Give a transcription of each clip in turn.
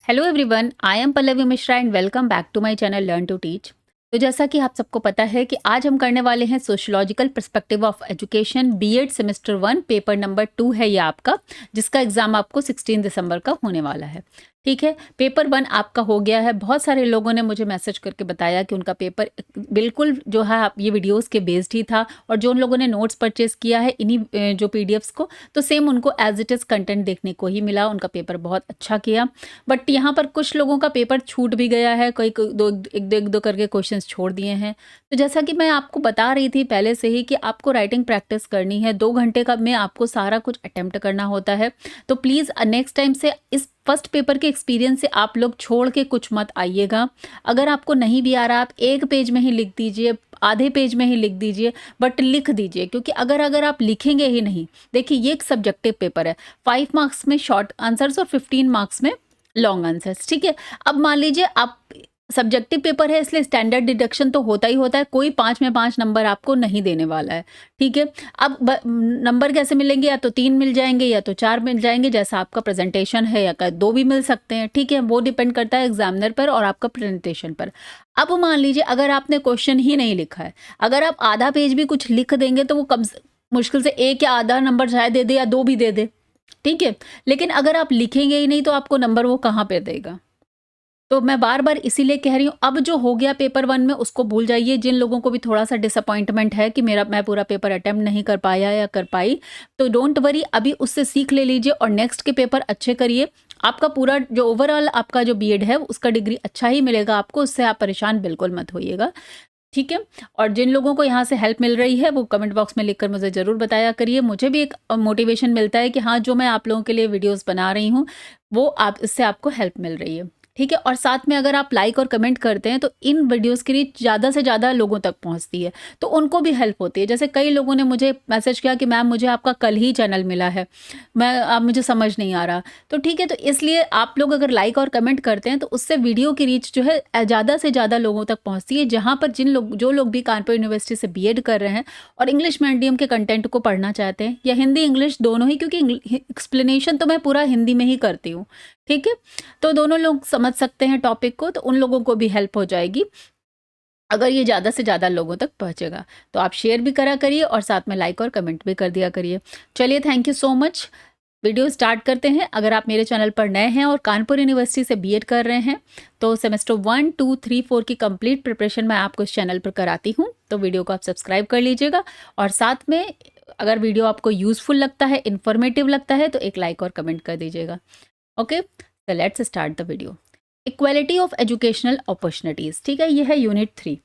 Hello everyone, I am Pallavi Mishra and welcome back to my channel learn to teach. तो जैसा कि आप सबको पता है कि आज हम करने वाले हैं sociological perspective of education BEd semester 1 paper number 2 है ये आपका, जिसका एग्जाम आपको 16 दिसंबर का होने वाला है। ठीक है, पेपर 1 आपका हो गया है। बहुत सारे लोगों ने मुझे मैसेज करके बताया कि उनका पेपर बिल्कुल जो है ये वीडियोस के बेस्ड ही था, और जो उन लोगों ने नोट्स परचेज किया है इन्हीं जो पीडीएफ्स को, तो सेम उनको एज इट इज़ कंटेंट देखने को ही मिला। उनका पेपर बहुत अच्छा किया। बट यहाँ पर कुछ लोगों का पेपर छूट भी गया है, कोई एक दो करके क्वेश्चंस छोड़ दिए हैं। तो जैसा कि मैं आपको बता रही थी पहले से ही कि आपको राइटिंग प्रैक्टिस करनी है, 2 घंटे का में आपको सारा कुछ अटेम्प्ट करना होता है। तो प्लीज़ नेक्स्ट टाइम से इस फर्स्ट पेपर के एक्सपीरियंस से आप लोग छोड़ के कुछ मत आइएगा। अगर आपको नहीं भी आ रहा, आप 1 पेज में ही लिख दीजिए, आधे पेज में ही लिख दीजिए, बट लिख दीजिए। क्योंकि अगर आप लिखेंगे ही नहीं, देखिए ये एक सब्जेक्टिव पेपर है, 5 मार्क्स में शॉर्ट आंसर्स और 15 मार्क्स में लॉन्ग आंसर्स। ठीक है, अब मान लीजिए आप सब्जेक्टिव पेपर है इसलिए स्टैंडर्ड डिडक्शन तो होता ही होता है, कोई 5 में 5 नंबर आपको नहीं देने वाला है। ठीक है, अब नंबर कैसे मिलेंगे? या तो 3 मिल जाएंगे या तो 4 मिल जाएंगे, जैसा आपका प्रेजेंटेशन है, या 2 भी मिल सकते हैं। ठीक है, वो डिपेंड करता है एग्जामिनर पर और आपका प्रेजेंटेशन पर। अब मान लीजिए अगर आपने क्वेश्चन ही नहीं लिखा है, अगर आप आधा पेज भी कुछ लिख देंगे तो वो कम मुश्किल से 1 या आधा नंबर शायद दे दे या 2 भी दे दे। ठीक है, लेकिन अगर आप लिखेंगे ही नहीं तो आपको नंबर वो कहाँ पे देगा? तो मैं बार-बार इसीलिए कह रही हूँ, अब जो हो गया पेपर 1 में उसको भूल जाइए। जिन लोगों को भी थोड़ा-सा डिसअपॉइंटमेंट है कि मैं पूरा पेपर अटेम्प्ट नहीं कर पाया या कर पाई, तो डोंट वरी, अभी उससे सीख ले लीजिए और नेक्स्ट के पेपर अच्छे करिए। आपका पूरा जो ओवरऑल आपका जो बीएड है उसका डिग्री अच्छा ही मिलेगा आपको, उससे आप परेशान बिल्कुल मत होइएगा। ठीक है? और जिन लोगों को यहाँ से हेल्प मिल रही है वो कमेंट बॉक्स में लिखकर मुझे ज़रूर बताया करिए। मुझे भी एक मोटिवेशन मिलता है कि हाँ, जो मैं आप लोगों के लिए वीडियोज़ बना रही हूँ, वो आप इससे आपको हेल्प मिल रही है। ठीक है? और साथ में अगर आप लाइक और कमेंट करते हैं तो इन वीडियोज़ की रीच ज़्यादा से ज़्यादा लोगों तक पहुँचती है, तो उनको भी हेल्प होती है। जैसे कई लोगों ने मुझे मैसेज किया कि मैम मुझे आपका कल ही चैनल मिला है, मैं अब मुझे समझ नहीं आ रहा। तो ठीक है, तो इसलिए आप लोग अगर लाइक और कमेंट करते हैं तो उससे वीडियो की रीच जो है ज़्यादा से ज़्यादा लोगों तक पहुँचती है। जहाँ पर जो लोग भी कानपुर यूनिवर्सिटी से बीएड कर रहे हैं और इंग्लिश मीडियम के कंटेंट को पढ़ना चाहते हैं, या हिंदी इंग्लिश दोनों ही, क्योंकि एक्सप्लेनेशन तो मैं पूरा हिंदी में ही करती हूँ। ठीक है, तो दोनों लोग समझ सकते हैं टॉपिक को, तो उन लोगों को भी हेल्प हो जाएगी अगर ये ज़्यादा से ज़्यादा लोगों तक पहुँचेगा। तो आप शेयर भी करा करिए और साथ में लाइक और कमेंट भी कर दिया करिए। चलिए, thank you so much. Video start करते हैं। अगर आप मेरे चैनल पर नए हैं और कानपुर यूनिवर्सिटी से बीएड कर रहे हैं, तो सेमेस्टर 1, 2, 3, 4 की कंप्लीट प्रिपरेशन मैं आपको इस चैनल पर कराती हूँ। तो वीडियो को आप सब्सक्राइब कर लीजिएगा, और साथ में अगर वीडियो आपको यूजफुल लगता है, इन्फॉर्मेटिव लगता है, तो एक लाइक और कमेंट कर दीजिएगा। ओके, तो let's start the video. Equality of educational opportunities. ठीक है, ये है unit 3।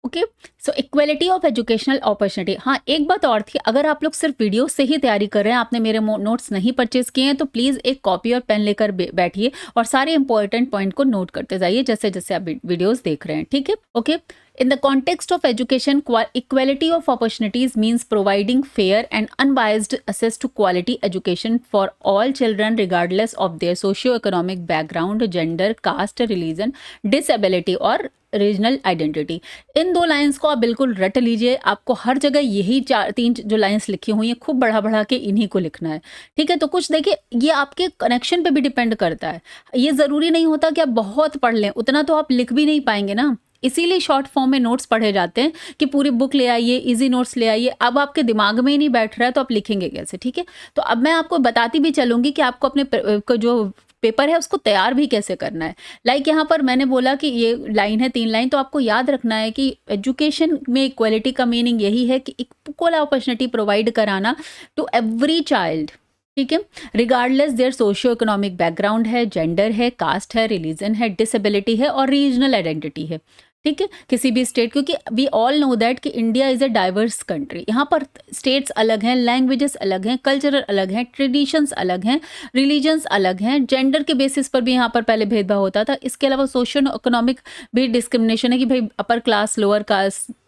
Okay, so equality of educational opportunity. हाँ, एक बात और थी, अगर आप लोग सिर्फ वीडियो से ही तैयारी कर रहे हैं, आपने मेरे नोट्स नहीं परचेज किए हैं, तो प्लीज़ एक कॉपी और पेन लेकर बैठिए और सारे इंपॉर्टेंट पॉइंट को नोट करते जाइए जैसे जैसे आप वीडियोस देख रहे हैं। ठीक है, okay. In the context of education, equality of opportunities means providing fair and unbiased access to quality education for all children regardless of their socio-economic background, gender, caste, religion, disability और regional identity. इन 2 lines को आप बिल्कुल रट लीजिए। आपको हर जगह यही 3 जो लाइंस लिखी हुई हैं, खूब बढ़ा बढ़ा के इन्हीं को लिखना है। ठीक है, तो कुछ देखिए, ये आपके कनेक्शन पे भी डिपेंड करता है। ये ज़रूरी नहीं होता कि आप बहुत पढ़ लें, उतना तो आप लिख भी नहीं पाएंगे ना। इसीलिए शॉर्ट फॉर्म में नोट्स पढ़े जाते हैं कि पूरी बुक ले आइए, इजी नोट्स ले आइए। अब आपके दिमाग में ही नहीं बैठ रहा है तो आप लिखेंगे कैसे? ठीक है, तो अब मैं आपको बताती भी चलूंगी कि आपको अपने जो पेपर है उसको तैयार भी कैसे करना है। लाइक यहाँ पर मैंने बोला कि ये लाइन है, 3 लाइन, तो आपको याद रखना है कि एजुकेशन में इक्वालिटी का मीनिंग यही है कि इक्वल अपॉर्चुनिटी प्रोवाइड कराना टू एवरी चाइल्ड। ठीक है, regardless their socio economic background है, जेंडर है, कास्ट है, रिलीजन है, डिसेबिलिटी है और रीजनल आइडेंटिटी है। ठीक है, किसी भी स्टेट, क्योंकि वी ऑल नो दैट कि India is a diverse country. यहाँ पर स्टेट्स अलग हैं, लैंग्वेजेस अलग हैं, कल्चरल अलग हैं, ट्रेडिशंस अलग हैं, रिलीजन्स अलग हैं, जेंडर के बेसिस पर भी यहाँ पर पहले भेदभाव होता था। इसके अलावा सोशल इकोनॉमिक भी डिस्क्रिमिनेशन है कि भाई अपर क्लास, लोअर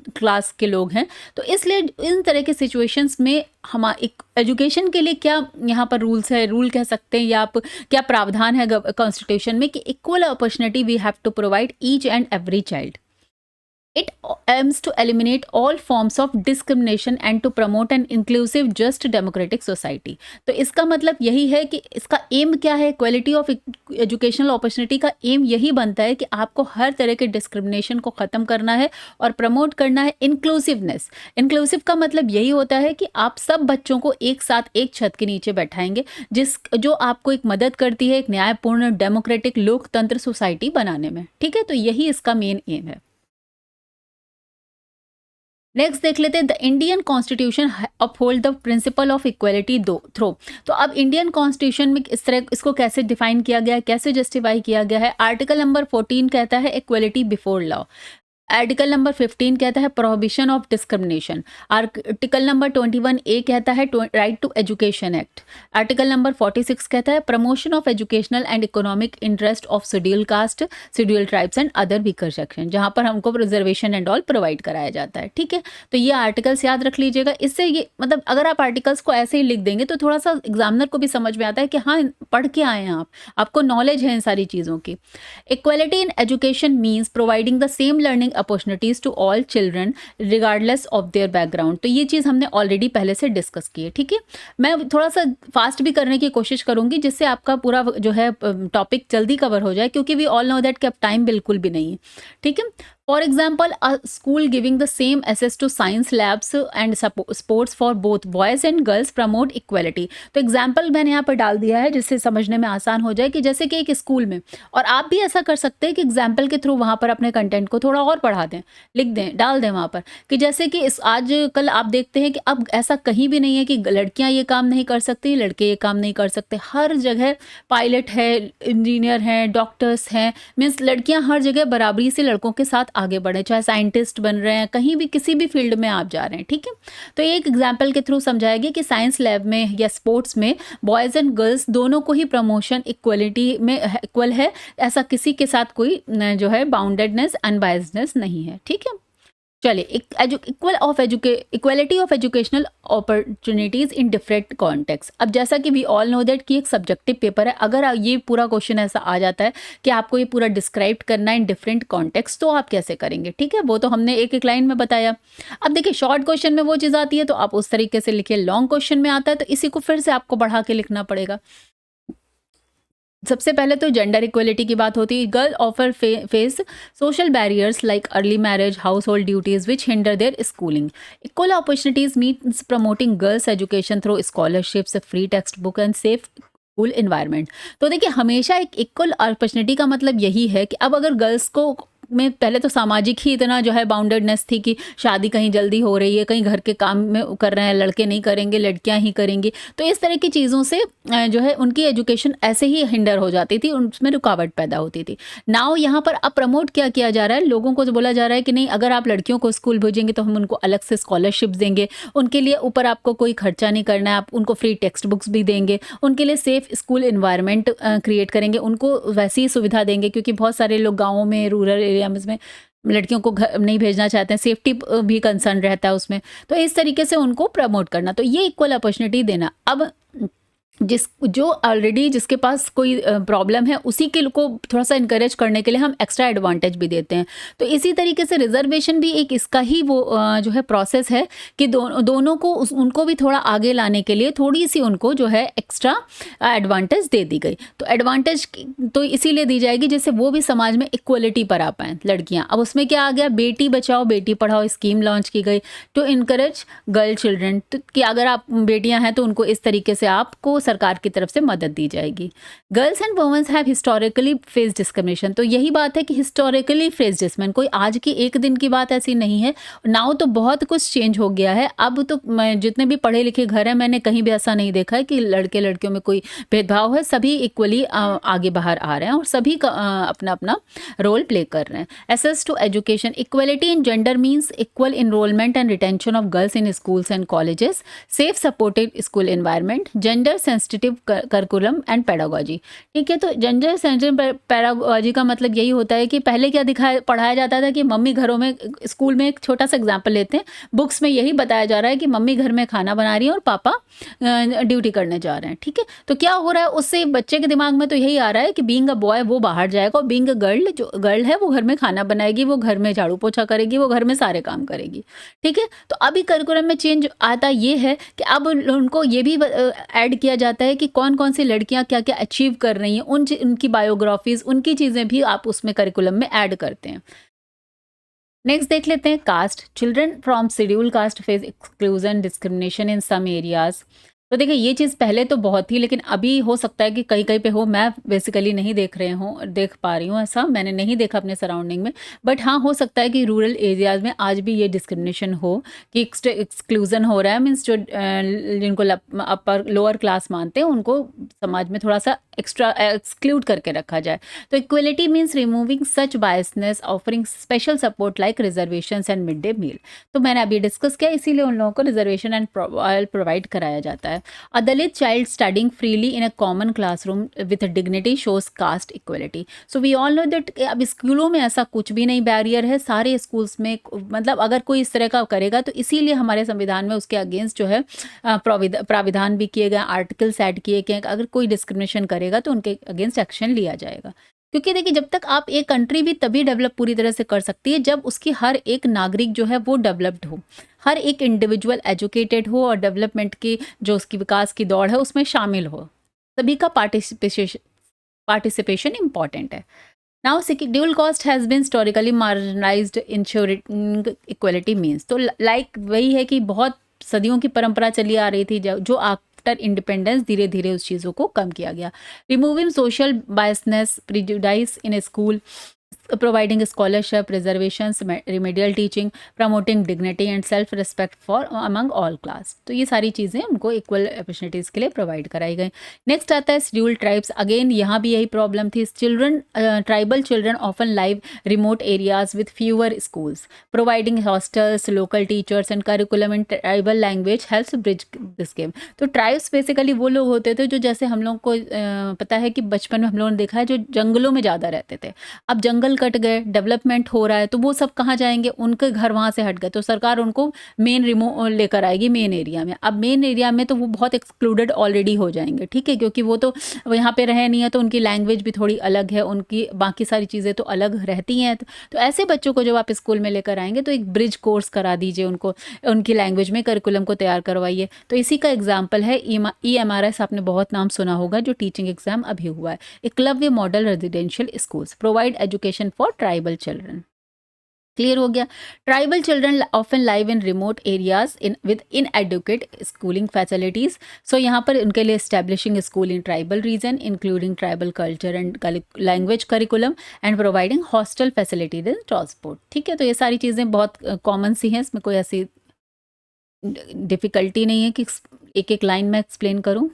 क्लास के लोग हैं। तो इसलिए इन तरह के सिचुएशंस में हम एक एजुकेशन के लिए क्या यहाँ पर रूल्स है, रूल कह सकते हैं, या आप क्या प्रावधान है कॉन्स्टिट्यूशन में कि equal opportunity we have to provide each and every child. It aims to eliminate all forms of discrimination and to promote an inclusive, just, democratic society. तो इसका मतलब यही है कि इसका एम क्या है, क्वालिटी ऑफ एजुकेशनल अपॉर्चुनिटी का एम यही बनता है कि आपको हर तरह के डिस्क्रिमिनेशन को ख़त्म करना है और प्रमोट करना है इंक्लूसिवनेस। इंक्लूसिव का मतलब यही होता है कि आप सब बच्चों को एक साथ एक छत के नीचे बैठाएंगे, जो आपको एक मदद करती है एक न्यायपूर्ण, डेमोक्रेटिक, लोकतंत्र सोसाइटी बनाने में। ठीक है, तो यही इसका मेन एम है। नेक्स्ट देख लेते हैं, the Indian constitution uphold the principle of equality through. तो अब इंडियन कॉन्स्टिट्यूशन में इस तरह इसको कैसे डिफाइन किया गया है, कैसे जस्टिफाई किया गया है। आर्टिकल नंबर 14 कहता है equality before law. Article number 15 कहता है प्रोहिबिशन ऑफ डिस्क्रिमिनेशन। आर्टिकल नंबर 21 ए कहता है right to education act. Article number 46 कहता है promotion of educational and economic interest of schedule caste, schedule tribes and other weaker section, जहां पर हमको रिजर्वेशन एंड ऑल प्रोवाइड कराया जाता है। ठीक है, तो ये आर्टिकल्स याद रख लीजिएगा। इससे ये मतलब अगर आप आर्टिकल्स को ऐसे ही लिख देंगे तो थोड़ा सा एग्जामिनर को भी समझ में आता है कि हाँ, पढ़ के आए हैं आपको नॉलेज है इन सारी चीज़ों की। Equality in education means providing the same learning opportunities to all children regardless of their background. तो ये चीज़ हमने ऑलरेडी पहले से डिस्कस की है। ठीक है, मैं थोड़ा सा फास्ट भी करने की कोशिश करूंगी जिससे आपका पूरा जो है टॉपिक जल्दी कवर हो जाए, क्योंकि वी ऑल नो दैट कि अब टाइम बिल्कुल भी नहीं है। ठीक है, for example a school giving the same access to science labs and sports for both boys and girls promote equality. तो एग्जाम्पल मैंने यहाँ पर डाल दिया है जिससे समझने में आसान हो जाए कि जैसे कि एक स्कूल में, और आप भी ऐसा कर सकते हैं कि एग्जाम्पल के थ्रू वहाँ पर अपने कंटेंट को थोड़ा और बढ़ा दें, लिख दें, डाल दें वहाँ पर कि जैसे कि इस आज कल आप देखते हैं कि अब ऐसा कहीं भी नहीं है कि लड़कियाँ ये काम नहीं कर सकती, लड़के ये काम नहीं कर सकते। हर जगह पायलट है, इंजीनियर हैं, डॉक्टर्स हैं, मीन्स लड़कियाँ हर जगह बराबरी से लड़कों के साथ आगे बढ़े, चाहे साइंटिस्ट बन रहे हैं, कहीं भी किसी भी फील्ड में आप जा रहे हैं। ठीक है, तो एक एग्जाम्पल के थ्रू समझाएगी कि साइंस लैब में या स्पोर्ट्स में बॉयज़ एंड गर्ल्स दोनों को ही प्रमोशन इक्वलिटी में इक्वल है, ऐसा किसी के साथ कोई जो है बाउंडेडनेस, अनबायस्डनेस नहीं है। ठीक है, चलिए, equality of educational opportunities in different context. अब जैसा कि वी ऑल नो दैट कि एक सब्जेक्टिव पेपर है, अगर ये पूरा क्वेश्चन ऐसा आ जाता है कि आपको ये पूरा डिस्क्राइब करना है इन डिफरेंट कॉन्टेक्स्ट, तो आप कैसे करेंगे। ठीक है, वो तो हमने एक एक लाइन में बताया। अब देखिए, शॉर्ट क्वेश्चन में वो चीज़ आती है तो आप उस तरीके से लिखिए, लॉन्ग क्वेश्चन में आता है तो इसी को फिर से आपको बढ़ा के लिखना पड़ेगा। सबसे पहले तो जेंडर इक्वलिटी की बात होती है। Girl offer face social barriers like early marriage, household duties which hinder their schooling. Equal opportunities means promoting girls education through scholarships, free text book and safe school environment. तो देखिए, हमेशा एक equal opportunity का मतलब यही है कि अब अगर गर्ल्स को में पहले तो सामाजिक ही इतना जो है बाउंडेडनेस थी कि शादी कहीं जल्दी हो रही है, कहीं घर के काम में कर रहे हैं, लड़के नहीं करेंगे, लड़कियां ही करेंगी, तो इस तरह की चीज़ों से जो है उनकी एजुकेशन ऐसे ही हिंडर हो जाती थी, उनमें रुकावट पैदा होती थी। नाउ यहाँ पर अब प्रमोट क्या किया जा रहा है, लोगों को बोला जा रहा है कि नहीं, अगर आप लड़कियों को स्कूल भेजेंगे तो हम उनको अलग से स्कॉलरशिप देंगे, उनके लिए ऊपर आपको कोई खर्चा नहीं करना है, आप उनको फ्री टेक्स्ट बुक्स भी देंगे, उनके लिए सेफ स्कूल इन्वायरमेंट क्रिएट करेंगे, उनको वैसी सुविधा देंगे, क्योंकि बहुत सारे लोग गाँवों में, रूरल एरिया में लड़कियों को घर नहीं भेजना चाहते हैं, सेफ्टी भी कंसर्न रहता है उसमें, तो इस तरीके से उनको प्रमोट करना, तो ये इक्वल अपॉर्चुनिटी देना। अब जो ऑलरेडी जिसके पास कोई प्रॉब्लम है उसी के को थोड़ा सा इनकरेज करने के लिए हम एक्स्ट्रा एडवांटेज भी देते हैं। तो इसी तरीके से रिजर्वेशन भी एक इसका ही वो जो है प्रोसेस है कि दोनों को उनको भी थोड़ा आगे लाने के लिए थोड़ी सी उनको जो है एक्स्ट्रा एडवांटेज दे दी गई। तो एडवांटेज तो इसीलिए दी जाएगी जिससे वो भी समाज में इक्वलिटी पर आ पाएँ लड़कियाँ। अब उसमें क्या आ गया, बेटी बचाओ बेटी पढ़ाओ स्कीम लॉन्च की गई टू इनकरेज गर्ल चिल्ड्रन, तो कि अगर आप बेटियाँ हैं तो उनको इस तरीके से आपको सरकार की तरफ से मदद दी जाएगी। Girls and womens have historically face discrimination, तो यही बात है कि हिस्टोरिकली फेस डिस्क्रिमिनेशन, कोई आज की एक दिन की बात ऐसी नहीं है। नाउ तो बहुत कुछ चेंज हो गया है। अब तो जितने भी पढ़े लिखे घर हैं, मैंने कहीं भी ऐसा नहीं देखा है कि लड़के लड़कियों में कोई भेदभाव है, सभी इक्वली आगे बाहर आ रहे हैं और सभी अपना अपना रोल प्ले कर रहे हैं। Access to education, equality in gender means equal enrolment and retention of girls in schools and colleges, safe supported school environment, gender sensitive curriculum and pedagogy. ठीक है, तो जेंडर सेंसिटिव पेडागोजी का मतलब यही होता है कि पहले क्या पढ़ाया जाता था कि मम्मी घरों में, स्कूल में एक छोटा सा एग्जाम्पल लेते हैं, बुक्स में यही बताया जा रहा है कि मम्मी घर में खाना बना रही है और पापा ड्यूटी करने जा रहे हैं। ठीक है, तो क्या हो रहा है, उससे बच्चे के दिमाग में तो यही आ रहा है कि बीइंग अ बॉय वो बाहर जाएगा और बीइंग अ गर्ल, जो गर्ल है वो घर में खाना बनाएगी, वो घर में झाड़ू पोछा करेगी, वो घर में सारे काम करेगी। ठीक है, तो अभी करिकुलम में चेंज आता ये है कि अब उनको ये भी ऐड किया जाता है कि कौन कौन सी लड़कियां क्या क्या अचीव कर रही हैं, उनकी बायोग्राफीज, उनकी चीज़ें भी आप उसमें करिकुलम में ऐड करते हैं। नेक्स्ट देख लेते हैं caste. Children from schedule caste face exclusion discrimination in some areas. तो देखिए ये चीज़ पहले तो बहुत थी, लेकिन अभी हो सकता है कि कहीं कहीं पे हो, मैं बेसिकली नहीं देख पा रही हूँ, ऐसा मैंने नहीं देखा अपने सराउंडिंग में। बट हाँ, हो सकता है कि रूरल एरियाज में आज भी ये डिस्क्रिमिनेशन हो, कि एक्सक्लूजन हो रहा है, मीन्स जो जिनको अपर लोअर क्लास मानते हैं उनको समाज में थोड़ा सा एक्स्ट्रा एक्सक्लूड करके रखा जाए। तो equality means removing such biasness, offering special support like reservations and mid day meal. तो मैंने अभी डिस्कस किया, इसीलिए उन लोगों को रिजर्वेशन एंड प्रोवाइड कराया जाता है। A Dalit child studying freely in a common classroom with dignity shows caste equality. So we all know that अब स्कूलों में ऐसा कुछ भी नहीं बैरियर है, सारे स्कूल्स में, मतलब अगर कोई इस तरह का करेगा तो इसीलिए हमारे संविधान में उसके अगेंस्ट जो है प्राविधान भी किए गए, आर्टिकल्स ऐड किए गए, अगर कोई डिस्क्रिमिनेशन करेगा तो उनके अगेंस्ट एक्शन लिया जाएगा। क्योंकि देखिए जब तक आप एक कंट्री भी तभी डेवलप पूरी तरह से कर सकती है जब उसकी हर एक नागरिक जो है वो डेवलप्ड हो, हर एक इंडिविजुअल एजुकेटेड हो और डेवलपमेंट की जो उसकी विकास की दौड़ है उसमें शामिल हो। सभी का पार्टिसिपेशन इम्पॉर्टेंट है। Now schedule caste has been historically marginalized ensuring equality means. तो लाइक वही है कि बहुत सदियों की परंपरा चली आ रही थी, जो आफ्टर इंडिपेंडेंस धीरे धीरे उस चीज़ों को कम किया गया। Removing social biasness, prejudice in A school, providing scholarship, reservations, remedial teaching, promoting dignity and self respect for among all class। तो ये सारी चीज़ें उनको इक्वल अपॉर्चुनिटीज़ के लिए प्रोवाइड कराई गई। नेक्स्ट आता है शेड्यूल ट्राइब्स। अगेन यहाँ भी यही प्रॉब्लम थी। Tribal children often live remote areas with fewer schools, providing hostels, local teachers and curriculum in tribal language helps bridge this game. तो ट्राइब्स बेसिकली वो लोग होते थे जो, जैसे हम लोग को पता है कि बचपन में हम लोगों ने देखा है, जो जंगलों में ज़्यादा रहते थे। अब जंगल कट गए, डेवलपमेंट हो रहा है, तो वो सब कहाँ जाएंगे, उनके घर वहाँ से हट गए, तो सरकार उनको मेन लेकर आएगी मेन एरिया में। अब मेन एरिया में तो वो बहुत एक्सक्लूडेड ऑलरेडी हो जाएंगे। ठीक है, क्योंकि वो तो यहाँ पे रहे नहीं है, तो उनकी लैंग्वेज भी थोड़ी अलग है, उनकी बाकी सारी चीज़ें तो अलग रहती हैं। तो ऐसे बच्चों को जब आप स्कूल में लेकर आएंगे तो एक ब्रिज कोर्स करा दीजिए, उनको उनकी लैंग्वेज में करिकुलम को तैयार करवाइए। तो इसी का एग्जाम्पल है EMRS, आपने बहुत नाम सुना होगा, जो टीचिंग एग्जाम अभी हुआ है। Eklavya model residential schools provide education for tribal children। Clear हो गया। Tribal children often live in remote areas with inadequate schooling facilities. So यहाँ पर उनके लिए establishing school in tribal region including tribal culture and language curriculum and providing hostel facilities and transport. ठीक है, तो ये सारी चीज़ें बहुत कॉमन सी हैं, इसमें कोई ऐसी डिफिकल्टी नहीं है कि एक एक लाइन में एक्सप्लेन करूँ।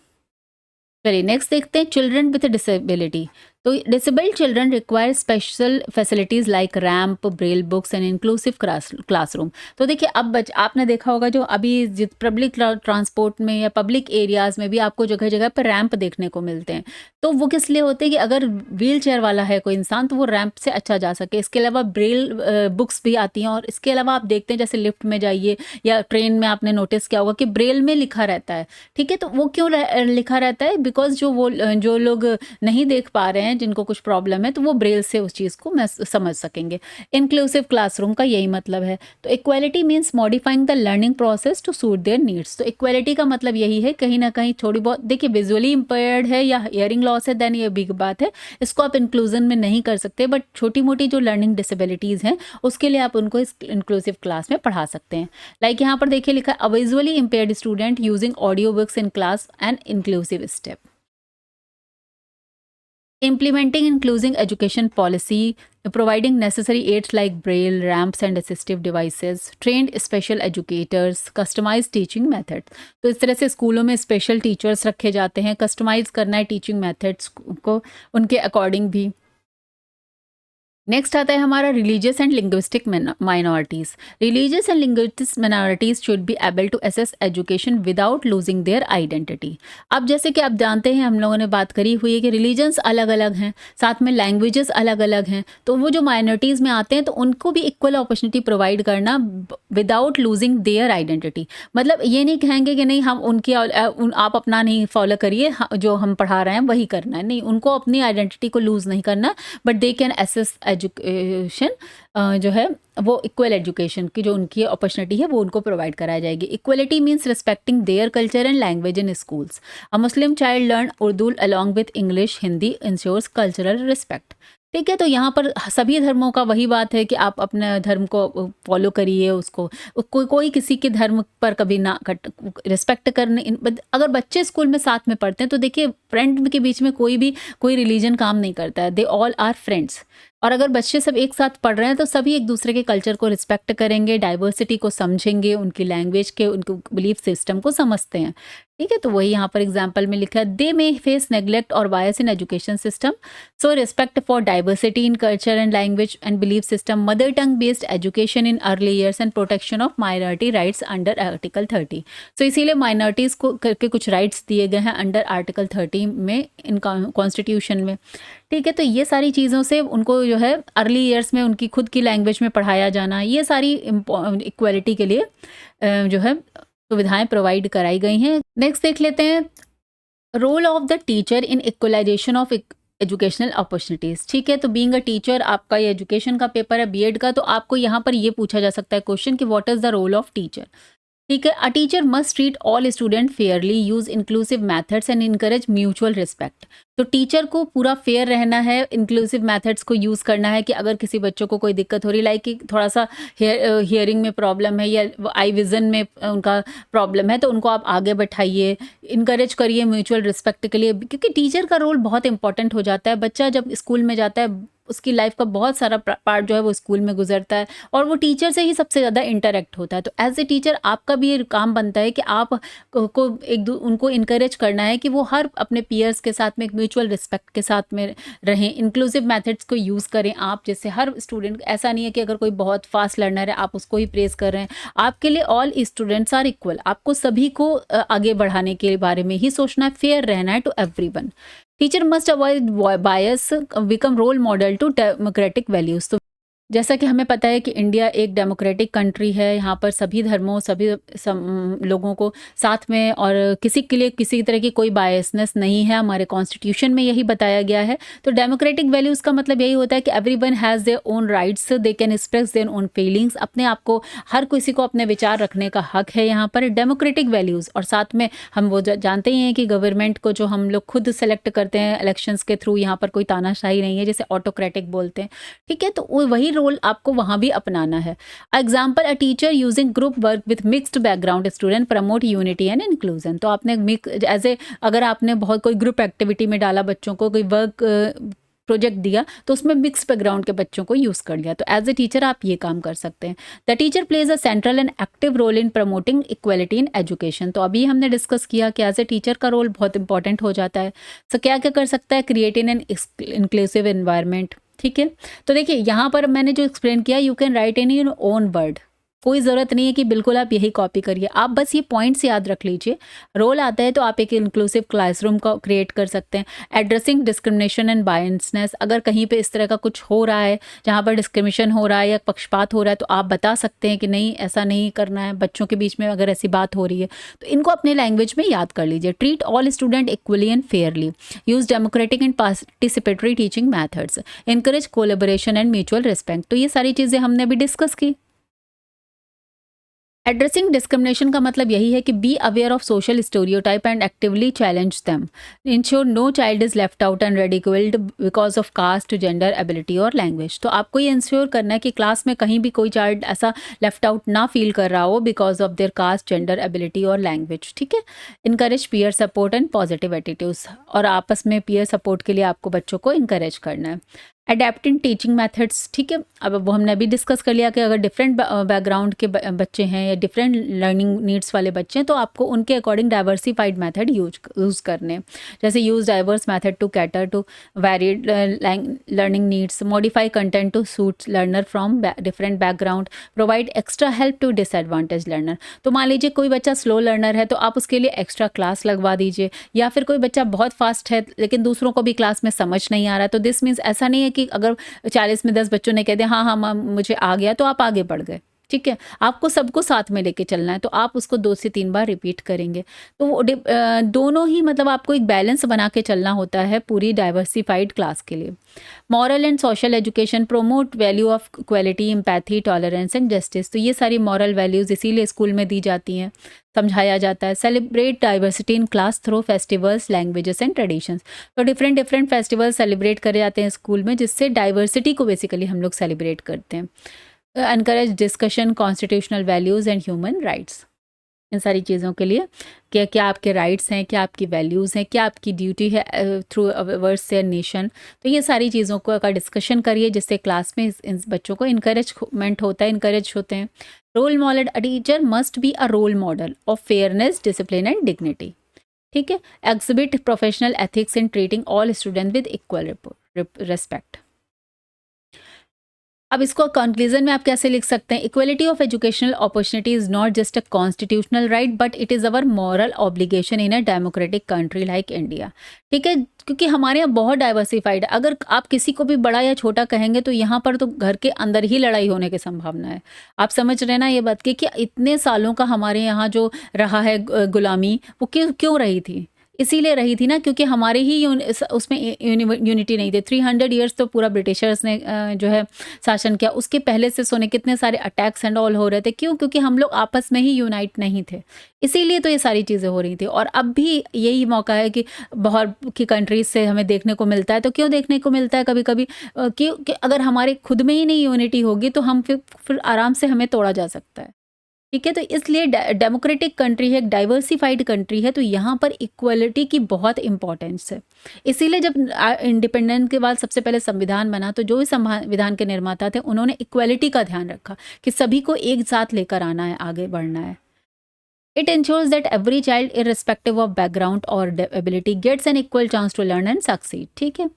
चलिए नेक्स्ट देखते हैं चिल्ड्रन विथ डिसेबिलिटी। तो disabled children require special facilities like ramp, Braille books and inclusive classroom. तो देखिए अब आपने देखा होगा जो अभी पब्लिक ट्रांसपोर्ट में या पब्लिक एरियाज़ में भी आपको जगह जगह पर रैम्प देखने को मिलते हैं। तो वो किस लिए होते हैं कि अगर व्हील चेयर वाला है कोई इंसान तो वो रैम्प से अच्छा जा सके। इसके अलावा ब्रेल बुक्स भी आती हैं, और इसके अलावा आप देखते हैं जैसे लिफ्ट में जाइए या ट्रेन में आपने नोटिस किया होगा कि ब्रेल में लिखा रहता है। ठीक है, तो वो क्यों लिखा रहता है, बिकॉज जो लोग नहीं देख पा रहे हैं, जिनको कुछ प्रॉब्लम है, तो वो ब्रेल से उस चीज़ को समझ सकेंगे। इंक्लूसिव क्लासरूम का यही मतलब है। तो equality means modifying the learning process to suit their needs. तो इक्वालिटी का मतलब यही है, कहीं ना कहीं थोड़ी बहुत, देखिए विजुअली इम्पेयर्ड है या हियरिंग लॉस है, देन ये बिग बात है, इसको आप इंक्लूजन में नहीं कर सकते, बट छोटी मोटी जो लर्निंग डिसेबिलिटीज़ हैं उसके लिए आप उनको इस इंक्लूसिव क्लास में पढ़ा सकते हैं। लाइक यहाँ पर देखिए लिखा है, visually impaired student using audio books in class and inclusive step. Implementing inclusive education policy, providing necessary aids like braille, ramps and assistive devices, trained special educators, customized teaching methods। तो इस तरह से स्कूलों में स्पेशल टीचर्स रखे जाते हैं, customise करना है टीचिंग मेथड्स को उनके अकॉर्डिंग भी। नेक्स्ट आता है हमारा religious and linguistic minorities. Religious and linguistic minorities should be able to access education without losing their identity. अब जैसे कि आप जानते हैं, हम लोगों ने बात करी हुई है कि रिलीजन्स अलग अलग हैं, साथ में लैंग्वेजेस अलग अलग हैं, तो वो जो माइनॉरिटीज़ में आते हैं तो उनको भी इक्वल अपॉर्चुनिटी प्रोवाइड करना विदाउट लूजिंग देयर आइडेंटिटी। मतलब ये नहीं कहेंगे कि नहीं हम उनकी आप अपना नहीं फॉलो करिए, जो हम पढ़ा रहे हैं वही करना है, नहीं, उनको अपनी आइडेंटिटी को लूज़ नहीं करना, but they can access education जो है वो इक्वल एजुकेशन की जो उनकी अपॉर्चुनिटी है वो उनको प्रोवाइड कराई जाएगी। Equality means respecting their culture and language in schools. A Muslim child learn Urdu along with English Hindi ensures cultural respect. ठीक है, तो यहाँ पर सभी धर्मों का वही बात है कि आप अपने धर्म को फॉलो करिए, उसको कोई किसी के धर्म पर कभी ना रिस्पेक्ट करने। अगर बच्चे स्कूल में साथ में पढ़ते हैं तो देखिए, फ्रेंड के बीच में कोई रिलीजन काम नहीं करता है, दे ऑल आर फ्रेंड्स। और अगर बच्चे सब एक साथ पढ़ रहे हैं तो सभी एक दूसरे के कल्चर को रिस्पेक्ट करेंगे, डाइवर्सिटी को समझेंगे, उनकी लैंग्वेज के उनके बिलीफ सिस्टम को समझते हैं। ठीक है, तो वही यहाँ पर एग्जाम्पल में लिखा है, दे मे फेस नेग्लेक्ट और bias in education system, so respect for diversity in culture and language and belief system, mother tongue based education in early years and protection of minority rights under article 30। So इसीलिए माइनॉरिटीज़ को करके कुछ rights दिए गए हैं under article 30 में, in constitution में। ठीक है, तो ये सारी चीज़ों से उनको जो है अर्ली ईयर्स में उनकी खुद की लैंग्वेज में पढ़ाया जाना, ये सारी इक्वलिटी के लिए जो है सुविधाएं प्रोवाइड कराई गई हैं। नेक्स्ट देख लेते हैं, role of the teacher in equalization of educational opportunities. ठीक है, तो बीइंग अ टीचर, आपका ये एजुकेशन का पेपर है बीएड का, तो आपको यहाँ पर ये पूछा जा सकता है क्वेश्चन कि what is the role of teacher. ठीक है, a teacher must treat all student fairly, use inclusive methods and encourage mutual respect. तो टीचर को पूरा फेयर रहना है, इंक्लूसिव मेथड्स को यूज़ करना है कि अगर किसी बच्चों को कोई दिक्कत हो रही, लाइक कि थोड़ा सा हियरिंग में प्रॉब्लम है या आई विज़न में उनका प्रॉब्लम है, तो उनको आप आगे बैठाइए, इनकरेज करिए म्यूचुअल रिस्पेक्ट के लिए, क्योंकि टीचर का रोल बहुत इंपॉर्टेंट हो जाता है। बच्चा जब स्कूल में जाता है, उसकी लाइफ का बहुत सारा पार्ट जो है वो स्कूल में गुजरता है और वो टीचर से ही सबसे ज़्यादा इंटरेक्ट होता है। तो एज ए टीचर आपका भी ये काम बनता है कि आप को उनको इनकरेज करना है कि वो हर अपने पीयर्स के साथ में एक म्यूचुअल रिस्पेक्ट के साथ में रहें, इंक्लूसिव मेथड्स को यूज़ करें आप। जैसे हर स्टूडेंट, ऐसा नहीं है कि अगर कोई बहुत फास्ट लर्नर है आप उसको ही प्रेज़ कर रहे हैं, आपके लिए ऑल स्टूडेंट्स आर इक्वल। आपको सभी को आगे बढ़ाने के बारे में ही सोचना है, फेयर रहना है to everyone. Teacher must avoid bias, become role model to democratic values. तो जैसा कि हमें पता है कि इंडिया एक डेमोक्रेटिक कंट्री है, यहाँ पर सभी धर्मों सभी लोगों को साथ में, और किसी के लिए किसी तरह की कोई बायसनेस नहीं है, हमारे कॉन्स्टिट्यूशन में यही बताया गया है। तो डेमोक्रेटिक वैल्यूज़ का मतलब यही होता है कि everyone has their own rights, they can express their own feelings. अपने आप को, हर किसी को अपने विचार रखने का हक है यहाँ पर, डेमोक्रेटिक वैल्यूज़। और साथ में हम वो जानते ही हैं कि गवर्नमेंट को जो हम लोग खुद सेलेक्ट करते हैं इलेक्शंस के थ्रू, यहाँ पर कोई तानाशाही नहीं है, जैसे ऑटोक्रेटिक बोलते हैं। ठीक है, तो वही रोल आपको वहाँ भी अपनाना है। Example, a teacher using group work with mixed background student promote unity and inclusion. तो आपने अगर आपने बहुत कोई ग्रुप एक्टिविटी में डाला, बच्चों को कोई वर्क प्रोजेक्ट दिया, तो उसमें मिक्स बैकग्राउंड के बच्चों को यूज़ कर लिया, तो एज ए टीचर आप ये काम कर सकते हैं। The teacher plays a central and active role in promoting equality in education. तो अभी हमने डिस्कस किया कि एज ए टीचर का रोल बहुत इंपॉर्टेंट हो जाता है। सो क्या क्या कर सकता है, create in an inclusive environment. ठीक है, तो देखिए यहाँ पर मैंने जो एक्सप्लेन किया, you can write in your own word, कोई ज़रूरत नहीं है कि बिल्कुल आप यही कॉपी करिए, आप बस ये पॉइंट्स याद रख लीजिए। रोल आता है तो आप एक इंक्लूसिव क्लासरूम का क्रिएट कर सकते हैं। एड्रेसिंग डिस्क्रिमिनेशन एंड बायसनेस, अगर कहीं पे इस तरह का कुछ हो रहा है जहाँ पर डिस्क्रिमिनेशन हो रहा है या पक्षपात हो रहा है, तो आप बता सकते हैं कि नहीं, ऐसा नहीं करना है। बच्चों के बीच में अगर ऐसी बात हो रही है तो इनको अपने लैंग्वेज में याद कर लीजिए। Treat all student equally and Fairlie, use democratic and participatory teaching methods, encourage collaboration and mutual respect. तो ये सारी चीज़ें हमने भी डिस्कस की। एड्रेसिंग डिस्क्रिमिनेशन का मतलब यही है कि be aware of social stereotype and actively challenge them, ensure no child is left out and ridiculed because of caste, gender, ability और लैंग्वेज। तो आपको ये इंश्योर करना है कि क्लास में कहीं भी कोई चाइल्ड ऐसा लेफ्ट आउट ना फील कर रहा हो because of their caste, gender, ability और लैंग्वेज। ठीक है, encourage peer support and positive attitudes, और आपस में पीयर सपोर्ट के लिए आपको बच्चों को इनकरेज करना है। अडेप्टिंग टीचिंग मेथड्स, ठीक है। अब वो हमने अभी डिस्कस कर लिया कि अगर डिफरेंट बैकग्राउंड के बच्चे हैं या डिफरेंट लर्निंग नीड्स वाले बच्चे हैं तो आपको उनके अकॉर्डिंग डाइवर्सिफाइड मेथड यूज़ करने हैं। जैसे use diverse method to cater to varied learning needs, modify content to suit learner from different background, provide extra help to disadvantage learner. तो मान लीजिए कोई बच्चा स्लो लर्नर है तो आप उसके लिए एक्स्ट्रा क्लास लगवा दीजिए, या फिर कोई बच्चा बहुत फास्ट है लेकिन दूसरों को भी क्लास में समझ नहीं आ रहा, तो दिस मीन्स ऐसा नहीं है कि अगर 40 में 10 बच्चों ने कह दिया हाँ हाँ मैम मुझे आ गया तो आप आगे बढ़ गए, ठीक है। आपको सबको साथ में लेके चलना है, तो आप उसको 2 से 3 बार रिपीट करेंगे। तो वो दोनों ही मतलब आपको एक बैलेंस बना के चलना होता है पूरी डाइवर्सिफाइड क्लास के लिए। Moral and social education promote value of equality, empathy, tolerance and justice. तो ये सारी मॉरल वैल्यूज़ इसीलिए स्कूल में दी जाती हैं, समझाया जाता है। Celebrate diversity in class through festivals, languages and traditions. तो डिफरेंट डिफरेंट फेस्टिवल्स सेलिब्रेट करे जाते हैं स्कूल में, जिससे डाइवर्सिटी को बेसिकली हम लोग सेलिब्रेट करते हैं। Encourage discussion, constitutional values and human rights. इन सारी चीज़ों के लिए क्या क्या आपके राइट्स हैं, क्या आपकी वैल्यूज़ हैं, क्या आपकी ड्यूटी है थ्रू वर्ड्स या नेशन। तो ये सारी चीज़ों को का डिस्कशन करिए, जिससे क्लास में इन बच्चों को इनकरेज होते हैं। Role model, a teacher must be a role model of fairness, discipline and dignity, ठीक है। Exhibit professional ethics in treating all student with equal respect. अब इसको कंक्लूजन में आप कैसे लिख सकते हैं? Equality of educational opportunity is not just a constitutional right but it is our moral obligation in a democratic country like India, ठीक है। क्योंकि हमारे यहाँ बहुत डाइवर्सिफाइड है, अगर आप किसी को भी बड़ा या छोटा कहेंगे तो यहाँ पर तो घर के अंदर ही लड़ाई होने की संभावना है। आप समझ रहे हैं ना ये बात कि इतने सालों का हमारे यहाँ जो रहा है गुलामी, वो क्यों रही थी? इसीलिए रही थी ना, क्योंकि हमारे ही उसमें यूनिटी नहीं थी। 300 ईयर्स तो पूरा ब्रिटिशर्स ने जो है शासन किया। उसके पहले से सोने कितने सारे अटैक्स एंड ऑल हो रहे थे, क्यों? क्योंकि हम लोग आपस में ही यूनाइट नहीं थे, इसीलिए तो ये सारी चीज़ें हो रही थी। और अब भी यही मौका है कि बाहर की कंट्रीज से हमें देखने को मिलता है। तो क्यों देखने को मिलता है कभी कभी? कि अगर हमारे खुद में ही नहीं यूनिटी होगी तो हम फिर आराम से हमें तोड़ा जा सकता है, ठीक है। तो इसलिए डेमोक्रेटिक कंट्री है, एक डाइवर्सिफाइड कंट्री है, तो यहाँ पर इक्वलिटी की बहुत इंपॉर्टेंस है। इसीलिए जब इंडिपेंडेंस के बाद सबसे पहले संविधान बना, तो जो भी संविधान के निर्माता थे उन्होंने इक्वलिटी का ध्यान रखा कि सभी को एक साथ लेकर आना है, आगे बढ़ना है। It ensures that every child irrespective of background or ability gets an equal chance to learn and succeed, ठीक है।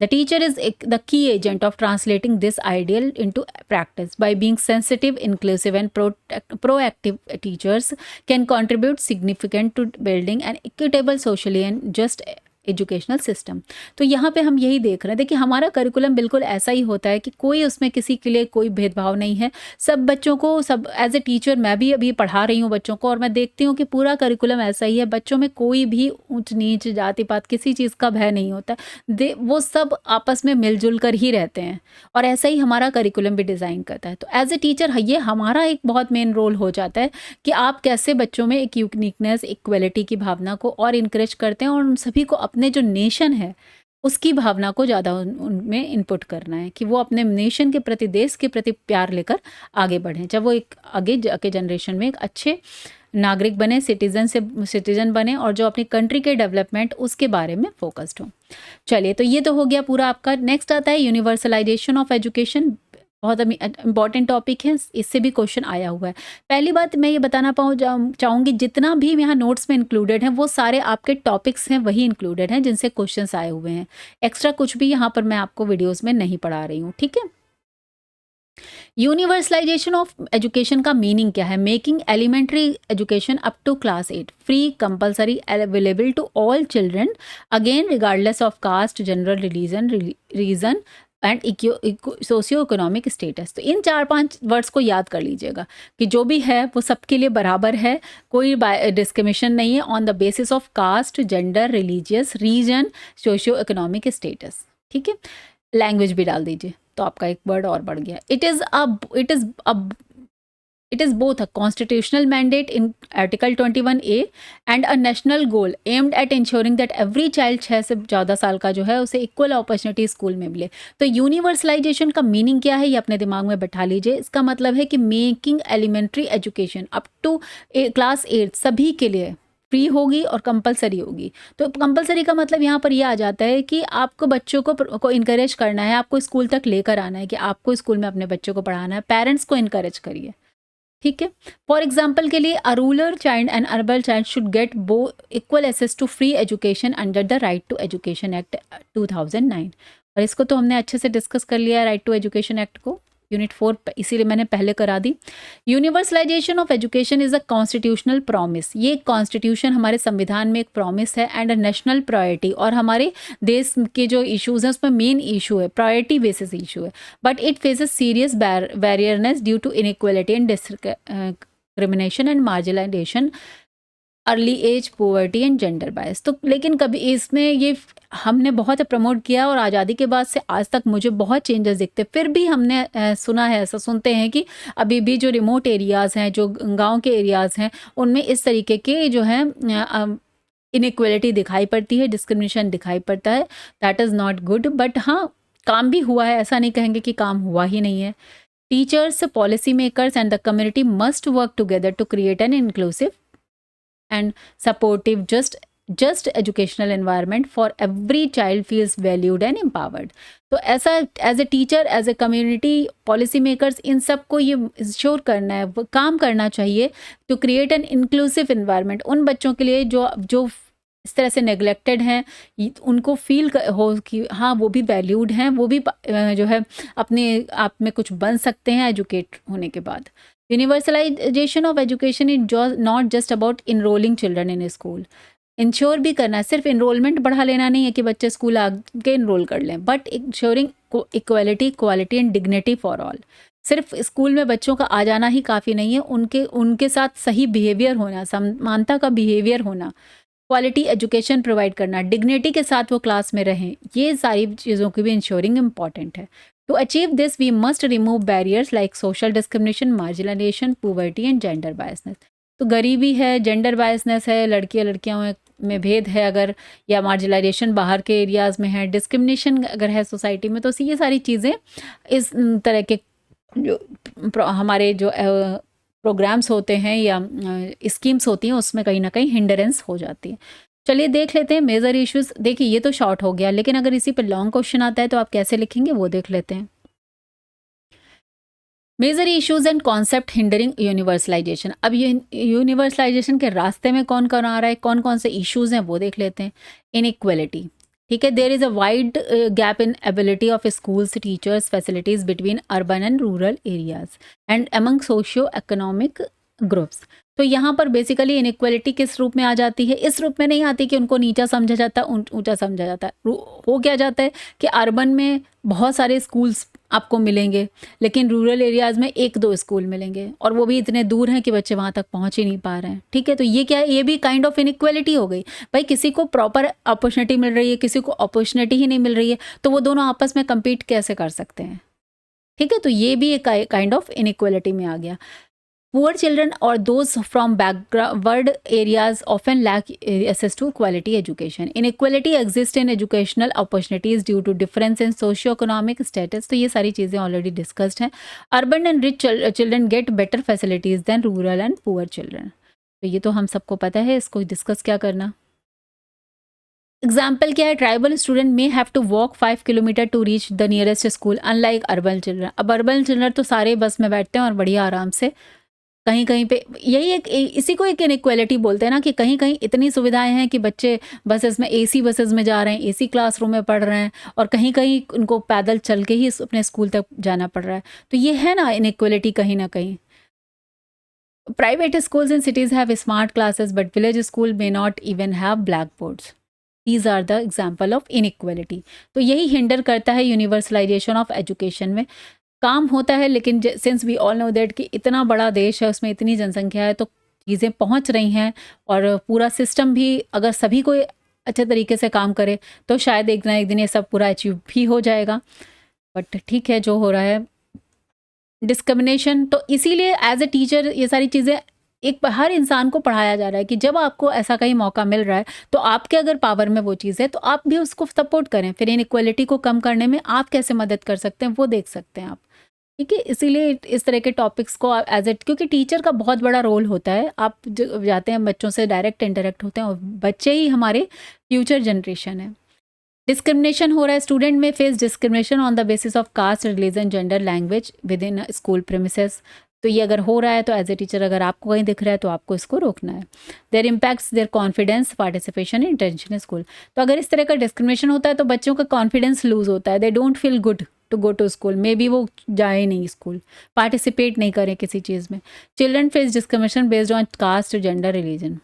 The teacher is the key agent of translating this ideal into practice. By being sensitive, inclusive, and proactive, teachers can contribute significant to building an equitable, socially and just educational system. तो यहाँ पे हम यही देख रहे हैं, देखिए हमारा करिकुलम बिल्कुल ऐसा ही होता है कि कोई उसमें किसी के लिए कोई भेदभाव नहीं है। सब बच्चों को, सब एज ए टीचर मैं भी अभी पढ़ा रही हूँ बच्चों को, और मैं देखती हूँ कि पूरा करिकुलम ऐसा ही है। बच्चों में कोई भी ऊंच नीच, जाति पात, किसी चीज़ का भय नहीं होता। वो सब आपस में मिलजुल कर ही रहते हैं, और ऐसा ही हमारा करिकुलम भी डिज़ाइन करता है। तो एज ए टीचर ये हमारा एक बहुत मेन रोल हो जाता है कि आप कैसे बच्चों में एक यूनिकनेस, इक्वलिटी की भावना को और इनकरेज करते हैं, और उन सभी को अपने जो नेशन है उसकी भावना को ज़्यादा उनमें इनपुट करना है कि वो अपने नेशन के प्रति, देश के प्रति प्यार लेकर आगे बढ़ें, जब वो एक आगे जाके जनरेशन में एक अच्छे नागरिक बने, सिटीजन बने, और जो अपनी कंट्री के डेवलपमेंट उसके बारे में फोकस्ड हो। चलिए, तो ये तो हो गया पूरा आपका। नेक्स्ट आता है यूनिवर्सलाइजेशन ऑफ एजुकेशन। बहुत इंपॉर्टेंट टॉपिक है, इससे भी क्वेश्चन आया हुआ है। पहली बात मैं ये बताना चाहूँगी, जितना भी यहाँ नोट्स में इंक्लूडेड हैं वो सारे आपके टॉपिक्स हैं, वही इंक्लूडेड हैं जिनसे क्वेश्चंस आए हुए हैं। एक्स्ट्रा कुछ भी यहाँ पर मैं आपको वीडियोस में नहीं पढ़ा रही हूँ, ठीक है। यूनिवर्सलाइजेशन ऑफ एजुकेशन का मीनिंग क्या है? Making elementary education up to class 8 free, compulsory, available to all children, again regardless of caste, general, religion, region and socio economic status. तो इन 4-5 वर्ड्स को याद कर लीजिएगा कि जो भी है वो सबके लिए बराबर है, कोई डिस्क्रिमिनेशन नहीं है on the basis of caste, gender, religious, region, socio economic status, ठीक है। लैंग्वेज भी डाल दीजिए, तो आपका एक वर्ड और बढ़ गया। It is both a constitutional mandate in Article 21A and a national goal aimed at ensuring that every child 6 से 14 साल का जो है उसे इक्वल अपॉर्चुनिटी स्कूल में मिले। तो यूनिवर्सलाइजेशन का मीनिंग क्या है ये अपने दिमाग में बैठा लीजिए। इसका मतलब है कि making elementary education up to class 8 सभी के लिए फ्री होगी और कंपलसरी होगी। तो कंपलसरी का मतलब यहाँ पर ये आ जाता है कि आपको बच्चों को इनकरेज करना है, आपको स्कूल तक लेकर आना है कि आपको स्कूल में अपने बच्चों को पढ़ाना है, पेरेंट्स को इनकरेज करिए, ठीक है। फॉर एग्जाम्पल के लिए a rural child and urban child should get both equal access to free education under the right to education act 2009। और इसको तो हमने अच्छे से डिस्कस कर लिया, राइट टू एजुकेशन एक्ट को, यूनिट 4, इसीलिए मैंने पहले करा दी। Universalization of education is a constitutional promise, ये कॉन्स्टिट्यूशन हमारे संविधान में एक प्रॉमिस है एंड अ नेशनल प्रायोरिटी, और हमारे देश के जो इश्यूज हैं उसमें मेन इशू है, प्रायोरिटी बेसिस इशू है। But it faces serious barriers due to inequality and discrimination and marginalization, early age poverty and gender bias. तो लेकिन कभी इसमें ये हमने बहुत प्रमोट किया और आज़ादी के बाद से आज तक मुझे बहुत चेंजेस दिखते, फिर भी हमने सुना है, ऐसा सुनते हैं कि अभी भी जो रिमोट एरियाज़ हैं, जो गांव के एरियाज़ हैं, उनमें इस तरीके के जो है इनइक्वालिटी दिखाई पड़ती है, डिस्क्रिमिनेशन दिखाई पड़ता है। That is not good. But हाँ, काम भी हुआ है, ऐसा नहीं कहेंगे कि काम हुआ ही नहीं है। Teachers, policy makers and the community must work together to create an inclusive and supportive just educational environment for every child feels valued and empowered। तो ऐसा as a teacher, as a community, policy makers, इन सब को ये ensure करना है, काम करना चाहिए to create an inclusive environment उन बच्चों के लिए जो इस तरह से नेग्लेक्टेड हैं, उनको फील हो कि हाँ वो भी वैल्यूड हैं, वो भी जो है अपने आप में कुछ बन सकते हैं एजुकेट होने के बाद। Universalization of education is not just about enrolling children in school, ensure भी करना है, सिर्फ इनरोलमेंट बढ़ा लेना नहीं है कि बच्चे स्कूल आके इनरोल कर लें, but ensuring equality, quality and dignity for all. सिर्फ स्कूल में बच्चों का आ जाना ही काफ़ी नहीं है, उनके साथ सही बिहेवियर होना, समानता का बिहेवियर होना, क्वालिटी एजुकेशन प्रोवाइड करना, डिग्निटी के साथ वो क्लास में रहें, ये सारी चीज़ों की भी इंश्योरिंग इम्पॉर्टेंट है। To achieve this, we must remove barriers like social discrimination, marginalization, poverty and gender biasness। तो गरीबी है, जेंडर बायसनेस है, लड़कियां में भेद है अगर, या मार्जिनलाइजेशन बाहर के एरियाज़ में है, डिस्क्रिमिनेशन अगर है सोसाइटी में, तो ये सारी चीज़ें इस तरह के जो हमारे जो प्रोग्राम्स होते हैं या स्कीम्स होती हैं उसमें कहीं ना कहीं हिंडरेंस हो जाती है। चलिए देख लेते हैं मेजर इश्यूज। देखिए ये तो शॉर्ट हो गया, लेकिन अगर इसी पर लॉन्ग क्वेश्चन आता है तो आप कैसे लिखेंगे वो देख लेते हैं। Major issues and concept hindering universalization. अब ये यूनिवर्सलाइजेशन के रास्ते में कौन कौन आ रहा है, कौन कौन से इश्यूज हैं वो देख लेते हैं। इनइक्वालिटी, ठीक है, there is a wide gap in ability of schools, teachers, facilities between urban and rural areas and among socio economic groups. तो यहाँ पर बेसिकली इनइक्वालिटी किस रूप में आ जाती है, इस रूप में नहीं आती कि उनको नीचा समझा जाता है, ऊंचा समझा जाता है। हो क्या जाता है कि अर्बन में बहुत सारे स्कूल्स आपको मिलेंगे, लेकिन रूरल एरियाज़ में 1-2 स्कूल मिलेंगे, और वो भी इतने दूर हैं कि बच्चे वहाँ तक पहुँच ही नहीं पा रहे हैं, ठीक है। तो ये क्या है, ये भी काइंड ऑफ इनइक्वालिटी हो गई। भाई किसी को प्रॉपर अपॉर्चुनिटी मिल रही है, किसी को अपॉर्चुनिटी ही नहीं मिल रही है, तो वो दोनों आपस में कम्पीट कैसे कर सकते हैं, ठीक है। तो ये भी एक काइंड ऑफ इनइक्वालिटी में आ गया। Poor children or those from backward areas often lack access to quality education. Inequality exists in educational opportunities due to difference in socio-economic status. तो ये सारी चीज़ें already discussed हैं। Urban and rich children get better facilities than rural and poor children. तो ये तो हम सबको पता है, इसको डिस्कस क्या करना। एग्जाम्पल क्या है, tribal student may have to walk 5 kilometre to reach the nearest school unlike urban children. अब अर्बन चिल्ड्रन तो सारे बस में बैठते हैं और बढ़िया आराम से, कहीं कहीं पे यही एक इसी को एक इनइक्वालिटी बोलते हैं ना, कि कहीं कहीं इतनी सुविधाएं हैं कि बच्चे बसेस में, एसी बसेस में जा रहे हैं, एसी क्लासरूम में पढ़ रहे हैं, और कहीं कहीं उनको पैदल चल के ही अपने स्कूल तक जाना पड़ रहा है। तो ये है ना इनइक्वालिटी कहीं ना कहीं। Private schools in cities have smart classes but village school may not even have black boards. These are the example of inequality. तो यही हिंडर करता है यूनिवर्सलाइजेशन ऑफ एजुकेशन में। काम होता है, लेकिन since we all know that कि इतना बड़ा देश है, उसमें इतनी जनसंख्या है, तो चीज़ें पहुंच रही हैं, और पूरा सिस्टम भी अगर सभी को अच्छे तरीके से काम करे तो शायद एक ना एक दिन ये सब पूरा अचीव भी हो जाएगा। बट ठीक है जो हो रहा है। डिस्क्रिमिनेशन, तो इसीलिए एज ए टीचर ये सारी चीज़ें एक हर इंसान को पढ़ाया जा रहा है कि जब आपको ऐसा कहीं मौका मिल रहा है तो आपके अगर पावर में वो चीज़ है तो आप भी उसको सपोर्ट करें। फिर इनइक्वालिटी को कम करने में आप कैसे मदद कर सकते हैं वो देख सकते हैं आप, ठीक है, इसीलिए इस तरह के टॉपिक्स को एज एट, क्योंकि टीचर का बहुत बड़ा रोल होता है, आप जाते हैं बच्चों से डायरेक्ट इंटरेक्ट होते हैं और बच्चे ही हमारे फ्यूचर जनरेशन है। डिस्क्रिमिनेशन हो रहा है, स्टूडेंट में face discrimination on the basis of caste, religion, gender, language within school premises. तो ये अगर हो रहा है तो एज ए टीचर अगर आपको कहीं दिख रहा है तो आपको इसको रोकना है। Their impacts their confidence, participation, intention school. तो अगर इस तरह का डिस्क्रिमिनेशन होता है तो बच्चों का कॉन्फिडेंस लूज होता है, they don't feel good to go to school, maybe वो जाए नहीं स्कूल, पार्टिसिपेट नहीं करें किसी चीज़ में। Children face discrimination based on caste, gender, religion.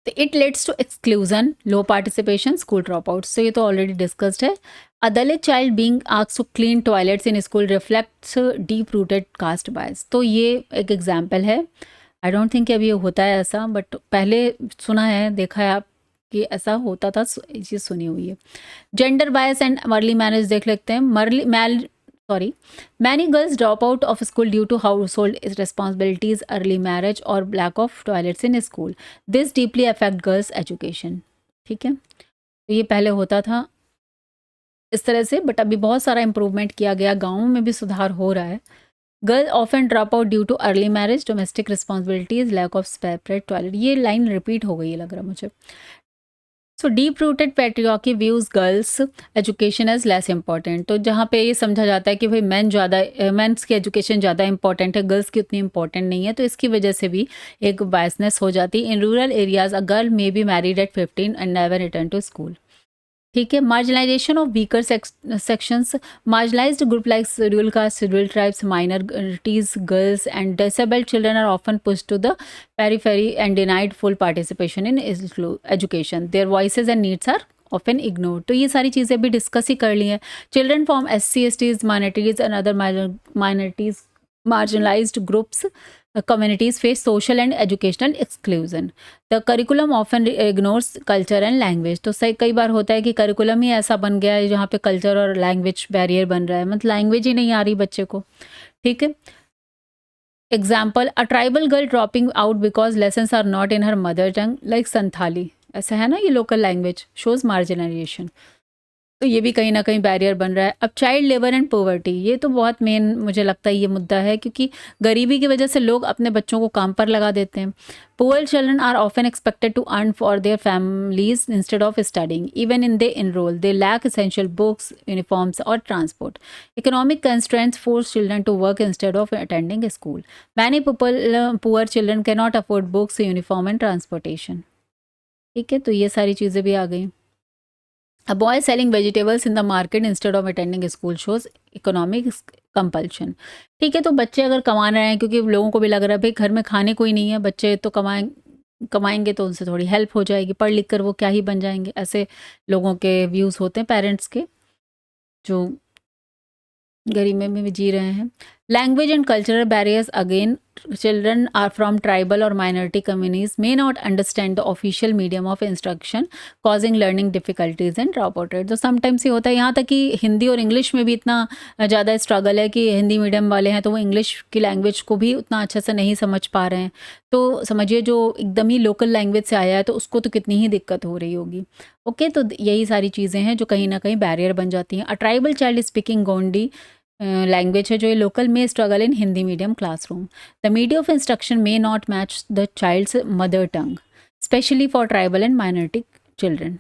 तो it leads to exclusion, low participation, school drop out. तो ये तो ऑलरेडी डिस्कस्ड है। A Dalit child being asked to clean toilets in school reflects deep rooted caste bias. तो ये एक example है। I don't think अभी ये होता है ऐसा, बट पहले सुना है, देखा है आप कि ऐसा होता था, ये चीज़ सुनी हुई है। Gender bias and early marriage देख लेते हैं। Many girls drop out of school due to household responsibilities, early marriage or lack of toilets in school. This deeply affect girls' education. ठीक है, तो ये पहले होता था इस तरह से, बट अभी बहुत सारा इम्प्रूवमेंट किया गया, गाँवों में भी सुधार हो रहा है। Girl often drop out due to early marriage, domestic responsibilities, lack of separate toilet. ये लाइन रिपीट हो गई है लग रहा मुझे। So deep rooted patriarchy views girls education as less important. तो जहाँ पे ये समझा जाता है कि भाई मेंस की एजुकेशन ज़्यादा इंपॉर्टेंट है, गर्ल्स की उतनी इंपॉर्टेंट नहीं है, तो इसकी वजह से भी एक बायसनेस हो जाती है। In rural areas a girl may be married at 15 and never return to school. ठीक है, marginalization of weaker sections, marginalized group like schedule caste, schedule tribes, minorities, girls and disabled children are often pushed to the periphery and denied full participation in education. Their voices and needs are often ignored. तो ये सारी चीज़ें भी discuss ही कर ली हैं। Children from SC, STs, minorities and other minorities, marginalized groups, communities face social and educational exclusion. The curriculum often ignores culture and language. तो सही कई बार होता है कि करिकुलम ही ऐसा बन गया है जहाँ पे कल्चर और लैंग्वेज बैरियर बन रहा है, मतलब लैंग्वेज ही नहीं आ रही बच्चे को। ठीक है, example, a tribal girl dropping out because lessons are not in her mother tongue like Santhali. ऐसा है ना, ये लोकल लैंग्वेज शोज मार्जिनाइजेशन। तो ये भी कहीं ना कहीं बैरियर बन रहा है। अब चाइल्ड लेबर एंड पॉवर्टी, ये तो बहुत मेन मुझे लगता है ये मुद्दा है, क्योंकि गरीबी की वजह से लोग अपने बच्चों को काम पर लगा देते हैं। Poor children are often expected to earn for their families instead of studying, even in they enroll they lack essential books, uniforms और transport. Economic constraints force children to work instead of attending school. Many poor children can not afford books, uniform and transportation. ठीक है, तो ये सारी चीज़ें भी आ गई। A boy selling vegetables in the market instead of attending school shows economic compulsion. ठीक है, तो बच्चे अगर कमा रहे हैं, क्योंकि लोगों को भी लग रहा है भाई घर में खाने कोई नहीं है, बच्चे तो कमाएंगे तो उनसे थोड़ी हेल्प हो जाएगी, पढ़ लिख कर वो क्या ही बन जाएंगे, ऐसे लोगों के व्यूज़ होते हैं पेरेंट्स के जो गरीबी में भी जी रहे हैं। Language and cultural barriers again, children are from tribal और minority communities may not understand the official medium of instruction, causing learning difficulties and drop out rate. तो समटाइम्स ये होता है, यहाँ तक कि हिंदी और इंग्लिश में भी इतना ज़्यादा स्ट्रगल है कि हिंदी मीडियम वाले हैं तो वो इंग्लिश की लैंग्वेज को भी उतना अच्छे से नहीं समझ पा रहे हैं। तो समझिए जो एकदम ही लोकल लैंग्वेज से आया है तो उसको तो कितनी ही दिक्कत हो रही होगी। ओके, तो यही सारी चीज़ें हैं जो कहीं ना कहीं बैरियर बन जाती हैं। A tribal child speaking Gondi language है जो ये लोकल में struggle in Hindi medium classroom. The media of instruction may not match the child's mother tongue, specially for tribal and minority children.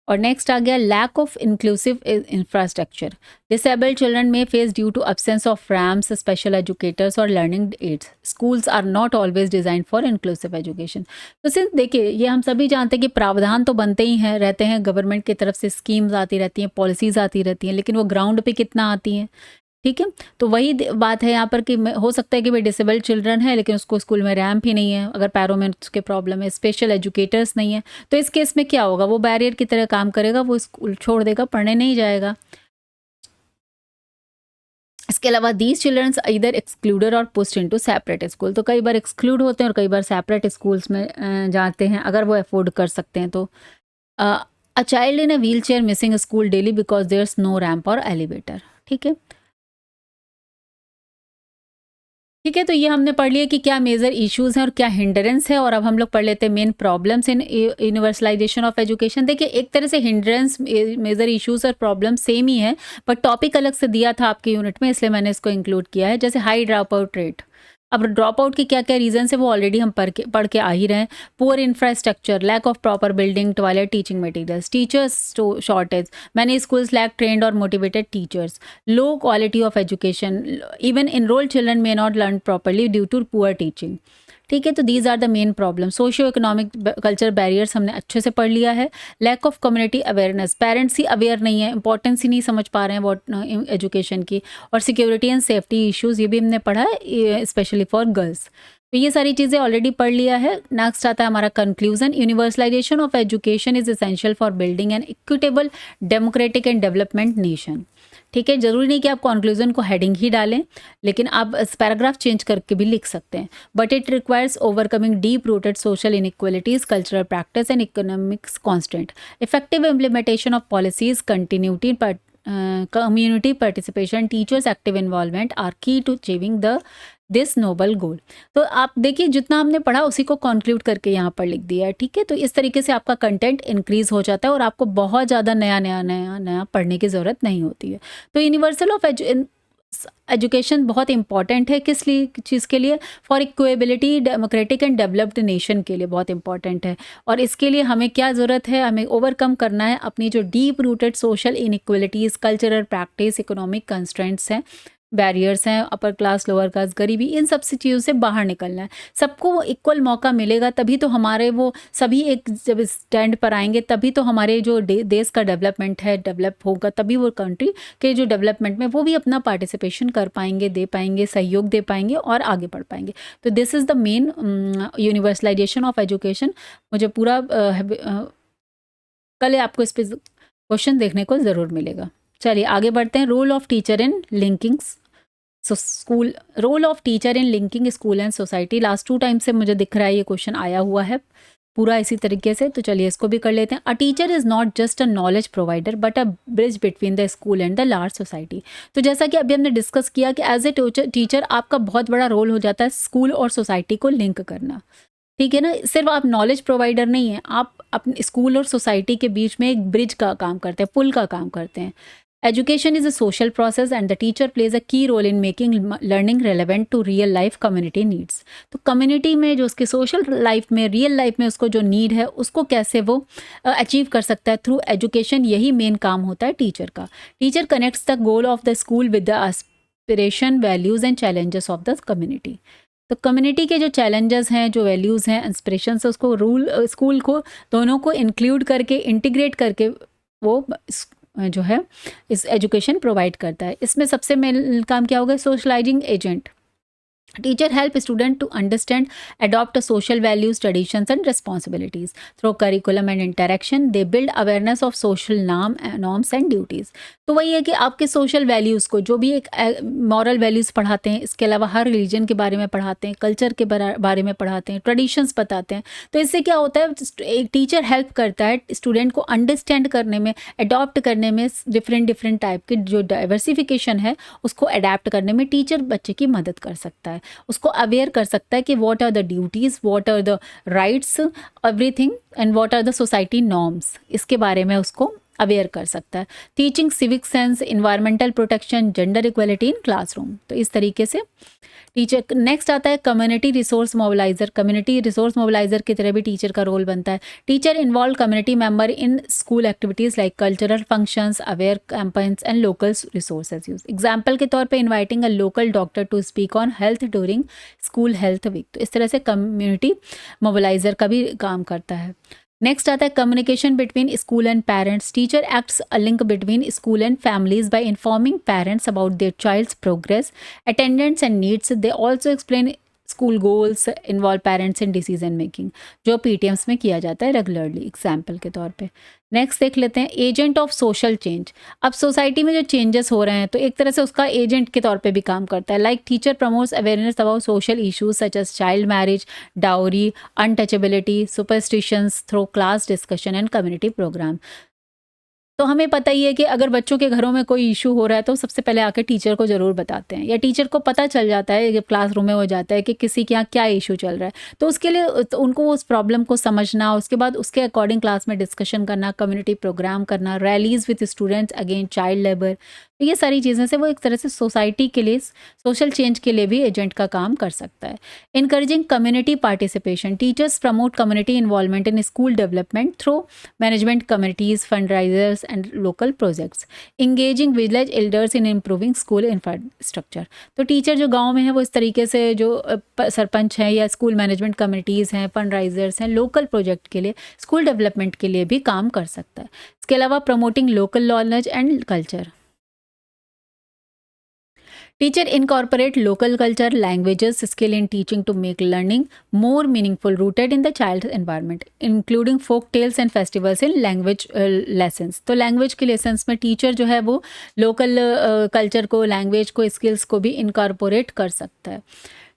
और नेक्स्ट आ गया lack of inclusive infrastructure, disabled children may face due to absence of ramps, special educators और learning aids. Schools are not always design for inclusive education. तो सिर्फ देखिए, ये हम सभी जानते हैं कि प्रावधान तो बनते ही हैं, रहते हैं, गवर्नमेंट की तरफ से स्कीम्स आती रहती हैं, पॉलिसीज आती रहती हैं, लेकिन वो ग्राउंड पे कितना आती हैं। ठीक है, तो वही बात है यहाँ पर कि हो सकता है कि भाई डिसेबल्ड चिल्ड्रन है लेकिन उसको स्कूल में रैम्प ही नहीं है, अगर पैरों में उसके प्रॉब्लम है, स्पेशल एजुकेटर्स नहीं है, तो इस केस में क्या होगा, वो बैरियर की तरह काम करेगा, वो स्कूल छोड़ देगा, पढ़ने नहीं जाएगा। इसके अलावा दीज चिल्ड्रंस इधर एक्सक्लूडेड और पुस्ड इनटू सेपरेट स्कूल। तो कई बार एक्सक्लूड होते हैं और कई बार सेपरेट स्कूल्स में जाते हैं, अगर वो अफोर्ड कर सकते हैं तो। A child in a wheel chair missing school daily because there is no ramp और एलिवेटर। ठीक है, ठीक है, तो ये हमने पढ़ लिया कि क्या मेजर इश्यूज हैं और क्या हिंड्रेंस है, और अब हम लोग पढ़ लेते हैं main problems in universalization of education. देखिए, एक तरह से हिंड्रेंस, मेजर इश्यूज और प्रॉब्लम सेम ही है, बट टॉपिक अलग से दिया था आपके यूनिट में, इसलिए मैंने इसको इंक्लूड किया है। जैसे हाई ड्रॉप आउट रेट, अब ड्रॉप आउट के क्या क्या रीजन है वो ऑलरेडी हम पढ़ के आ ही रहे हैं। Poor infrastructure, lack of proper building, toilet, teaching materials, teachers shortage, many schools lack trained और motivated teachers, low quality of education, even enrolled children may not learn properly due to poor teaching। ठीक है, तो these are the main problem. Socio economic culture barriers हमने अच्छे से पढ़ लिया है। Lack of community awareness, parents ही अवेयर नहीं है, इंपॉर्टेंस ही नहीं समझ पा रहे हैं वॉट एजुकेशन की। और सिक्योरिटी एंड सेफ्टी इश्यूज, ये भी हमने पढ़ा है, स्पेशली फॉर गर्ल्स। तो ये सारी चीज़ें ऑलरेडी पढ़ लिया है। नेक्स्ट आता है हमारा conclusion. Universalization of education is essential for building an equitable, democratic and development nation. ठीक है, जरूरी नहीं कि आप कंक्लूजन को हेडिंग ही डालें, लेकिन आप इस पैराग्राफ चेंज करके भी लिख सकते हैं। But it requires overcoming deep rooted social inequalities, cultural practice and economics constant, effective implementation of policies, continuity, community participation, teachers active involvement are key to achieving this noble goal. तो आप देखिए, जितना हमने पढ़ा उसी को कंक्लूड करके यहाँ पर लिख दिया है। ठीक है, तो इस तरीके से आपका कंटेंट इंक्रीज हो जाता है और आपको बहुत ज़्यादा नया पढ़ने की ज़रूरत नहीं होती है। तो यूनिवर्सल ऑफ एजुकेशन बहुत इंपॉर्टेंट है, किस लिए चीज़ के लिए? For equability, democratic and developed nation के लिए बहुत इंपॉर्टेंट है। और इसके लिए हमें क्या ज़रूरत है? हमें ओवरकम करना है अपनी जो deep rooted social inequalities, cultural practice, economic constraints हैं, बैरियर्स हैं, अपर क्लास, लोअर क्लास, गरीबी, इन सब सी चीज़ों से बाहर निकलना है। सबको वो इक्वल मौका मिलेगा, तभी तो हमारे वो सभी एक जब स्टैंड पर आएंगे, तभी तो हमारे जो देश का डेवलपमेंट है डेवलप होगा, तभी वो कंट्री के जो डेवलपमेंट में वो भी अपना पार्टिसिपेशन कर पाएंगे, दे पाएंगे, सहयोग दे पाएंगे और आगे बढ़ पाएंगे। तो this is the main universalization of education. मुझे पूरा कल आपको इस पर क्वेश्चन देखने को ज़रूर मिलेगा। चलिए आगे बढ़ते हैं। Role of teacher in linkings school, role of teacher in linking school and society. Last 2 time से मुझे दिख रहा है ये क्वेश्चन आया हुआ है पूरा इसी तरीके से, तो चलिए इसको भी कर लेते हैं। A teacher is not just a knowledge provider but a bridge between the school and the large society. तो जैसा कि अभी हमने डिस्कस किया कि एज ए टीचर आपका बहुत बड़ा रोल हो जाता है स्कूल और सोसाइटी को लिंक करना। ठीक है ना, सिर्फ आप नॉलेज प्रोवाइडर नहीं हैं, आप अपने स्कूल और सोसाइटी के बीच में एक ब्रिज का काम करते हैं, पुल का काम करते हैं। Education is a social process and the teacher plays a key role in making learning relevant to real life community needs। तो कम्युनिटी में जो उसके सोशल लाइफ में, रियल लाइफ में उसको जो नीड है, उसको कैसे वो अचीव कर सकता है थ्रू एजुकेशन, यही मेन काम होता है टीचर का। Teacher connects the goal of the school with the aspiration, values and challenges of the community. तो कम्युनिटी के जो चैलेंजेस हैं, जो वैल्यूज़ हैं, इंस्पिरेशन है, उसको स्कूल को दोनों को इंक्लूड करके, इंटीग्रेट करके वो जो है इस एजुकेशन प्रोवाइड करता है। इसमें सबसे मेन काम क्या होगा? Socializing agent. Teacher help student to understand, adopt social values, traditions and responsibilities through curriculum and interaction. They build awareness of social norms and duties. तो वही है कि आपके सोशल वैल्यूज़ को, जो भी एक मॉरल वैल्यूज़ पढ़ाते हैं, इसके अलावा हर रिलीजन के बारे में पढ़ाते हैं, कल्चर के बारे में पढ़ाते हैं, ट्रेडिशंस बताते हैं। तो इससे क्या होता है, एक टीचर हेल्प करता है स्टूडेंट को अंडरस्टैंड करने में, अडॉप्ट करने में, डिफरेंट टाइप की जो डाइवर्सिफिकेशन है उसको अडेप्ट करने में टीचर बच्चे की मदद कर सकता है, उसको अवेयर कर सकता है कि what are the duties, what are the rights, everything, and what are the society norms, इसके बारे में उसको अवेयर कर सकता है। Teaching civic sense, environmental protection, gender equality in classroom. तो इस तरीके से टीचर। नेक्स्ट आता है community resource mobilizer. Community resource mobilizer की तरह भी टीचर का रोल बनता है। Teacher involve community member in school activities like cultural functions, aware campaigns and local resources use. Example के तौर पे inviting a local doctor to speak on health during school health week. तो इस तरह से कम्युनिटी मोबिलाइजर का भी काम करता है। नेक्स्ट आता है communication between school and parents. Teacher acts a link between school and families by informing parents about their child's progress, attendance and needs. They also explain school goals, involve parents in decision making, जो PTMs में किया जाता है regularly, example के तौर पे। Next देख लेते हैं एजेंट ऑफ सोशल चेंज। अब सोसाइटी में जो चेंजेस हो रहे हैं, तो एक तरह से उसका एजेंट के तौर पे भी काम करता है। Like teacher promotes awareness about social issues such as child marriage, dowry, untouchability, superstitions through class discussion and community program. तो हमें पता ही है कि अगर बच्चों के घरों में कोई इशू हो रहा है तो सबसे पहले आके टीचर को ज़रूर बताते हैं, या टीचर को पता चल जाता है, जब क्लासरूम में हो जाता है कि किसी के यहाँ क्या इशू चल रहा है। तो उसके लिए तो उनको उस प्रॉब्लम को समझना, उसके बाद उसके अकॉर्डिंग क्लास में डिस्कशन करना, कम्युनिटी प्रोग्राम करना, rallies with students against child labour, तो ये सारी चीज़ें से वो एक तरह से सोसाइटी के लिए, सोशल चेंज के लिए भी एजेंट का काम कर सकता है। Encouraging community participation. Teachers promote community involvement in school development through management committees, fundraisers, and local projects. Engaging village elders in improving school infrastructure. तो टीचर जो गांव में है वो इस तरीके से जो सरपंच हैं या स्कूल मैनेजमेंट कमिटीज़ हैं, फंडराइजर्स हैं, लोकल प्रोजेक्ट के लिए, स्कूल डेवलपमेंट के लिए भी काम कर सकता है। इसके अलावा promoting local knowledge and culture. Teacher incorporate local culture, languages, skill in teaching to make learning more meaningful, rooted in the child's environment, including folk tales and festivals in language lessons. तो language के lessons में teacher जो है वो local culture को, language को, skills को भी incorporate कर सकता है।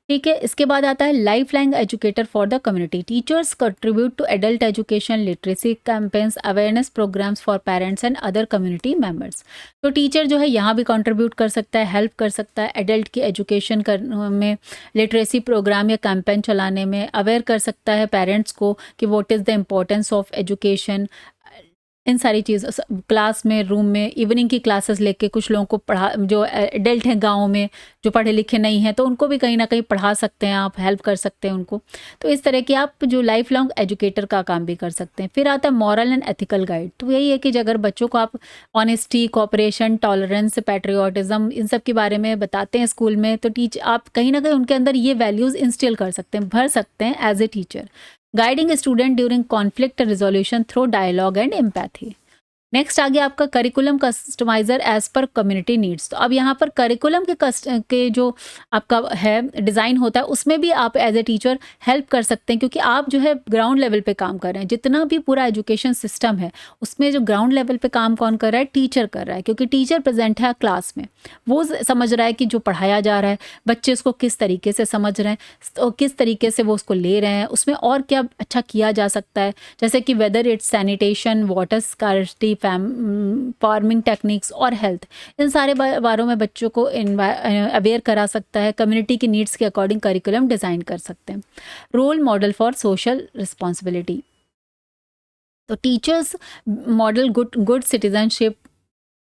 ठीक है, इसके बाद आता है lifeline educator for the community. Teachers contribute to adult education, literacy campaigns, awareness programs for parents and other community members. तो टीचर जो है यहाँ भी कंट्रीब्यूट कर सकता है, हेल्प कर सकता है एडल्ट की एजुकेशन में, लिटरेसी प्रोग्राम या कैंपेन चलाने में, अवेयर कर सकता है पेरेंट्स को कि what is the importance of education. इन सारी चीज़ क्लास में, रूम में, इवनिंग की क्लासेस लेके कुछ लोगों को पढ़ा, जो एडल्ट हैं गाँव में जो पढ़े लिखे नहीं हैं, तो उनको भी कहीं ना कहीं पढ़ा सकते हैं आप, हेल्प कर सकते हैं उनको. तो इस तरह की आप जो लाइफ लॉन्ग एजुकेटर का काम भी कर सकते हैं. फिर आता है मॉरल एंड एथिकल गाइड. तो यही है कि अगर बच्चों को आप ऑनेस्टी, कोऑपरेशन, टॉलरेंस, पैट्रियोटिज्म, इन सब के बारे में बताते हैं स्कूल में, तो आप कहीं ना कहीं उनके अंदर ये वैल्यूज़ इंस्टिल कर सकते हैं, भर सकते हैं as a teacher. Guiding student during conflict resolution through dialogue and empathy. Next आ गया आपका curriculum customizer as per community needs. तो अब यहाँ पर करिकुलम के जो आपका है डिज़ाइन होता है, उसमें भी आप एज ए टीचर हेल्प कर सकते हैं, क्योंकि आप जो है ग्राउंड लेवल पे काम कर रहे हैं. जितना भी पूरा एजुकेशन सिस्टम है उसमें जो ग्राउंड लेवल पे काम कौन कर रहा है? टीचर कर रहा है, क्योंकि टीचर प्रेजेंट है क्लास में, वो समझ रहा है कि जो पढ़ाया जा रहा है बच्चे उसको किस तरीके से समझ रहे हैं, तो किस तरीके से वो उसको ले रहे हैं, उसमें और क्या अच्छा किया जा सकता है, जैसे कि whether it's sanitation, water scarcity, farming techniques और हेल्थ. इन सारे बारों में बच्चों को अवेयर करा सकता है. कम्युनिटी की नीड्स के अकॉर्डिंग करिकुलम डिज़ाइन कर सकते हैं. Role model for social responsibility. तो teachers model good citizenship,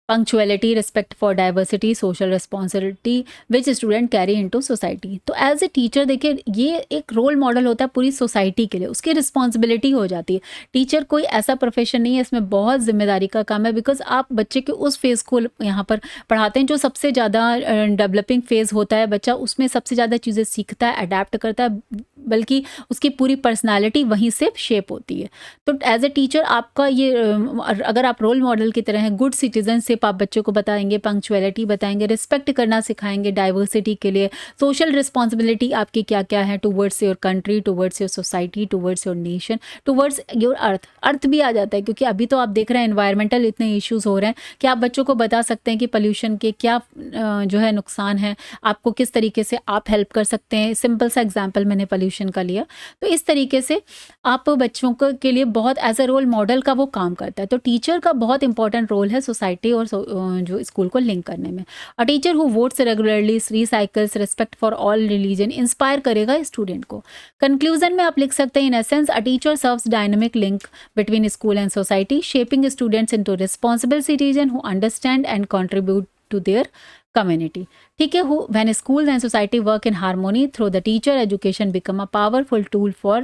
punctuality, respect for diversity, social responsibility which student carry into society. तो एज ए टीचर देखिए, ये एक रोल मॉडल होता है पूरी सोसाइटी के लिए, उसकी रिस्पॉन्सिबिलिटी हो जाती है. टीचर कोई ऐसा प्रोफेशन नहीं है, इसमें बहुत जिम्मेदारी का काम है, बिकॉज आप बच्चे के उस फेज़ को यहाँ पर पढ़ाते हैं जो सबसे ज़्यादा डेवलपिंग फेज़ होता है. बच्चा उसमें सबसे ज़्यादा चीज़ें सीखता है, अडेप्ट करता है, बल्कि उसकी पूरी पर्सनैलिटी वहीं से शेप होती है. तो एज ए टीचर आपका ये अगर आप रोल मॉडल की तरह हैं, गुड सिटीजनशिप आप बच्चों को बताएंगे, पंक्चुअलिटी बताएंगे, रिस्पेक्ट करना सिखाएंगे डाइवर्सिटी के लिए, सोशल रिस्पॉन्सिबिलिटी आपकी क्या क्या है towards your country, towards your society, towards your nation, towards your earth भी आ जाता है, क्योंकि अभी तो आप देख रहे हैं एनवायरमेंटल इतने इश्यूज़ हो रहे हैं कि आप बच्चों को बता सकते हैं कि पोल्यूशन के क्या जो है नुकसान है, आपको किस तरीके से आप हेल्प कर सकते हैं. सिंपल सा एग्जाम्पल मैंने पोल्यूशन का लिया. तो इस तरीके से आप बच्चों के लिए बहुत एज ए रोल मॉडल का वो काम करता है. तो टीचर का बहुत इंपॉर्टेंट रोल है सोसाइटी और जो स्कूल को लिंक करने में. A teacher who votes regularly, recycles, respect for all religion, inspire करेगा स्टूडेंट को. कंक्लूजन में आप लिख सकते हैं, in essence a teacher serves dynamic link between school and society, shaping students into responsible citizen who understand and contribute to their community. ठीक है, when schools and society work in harmony through the teacher, education become a powerful tool for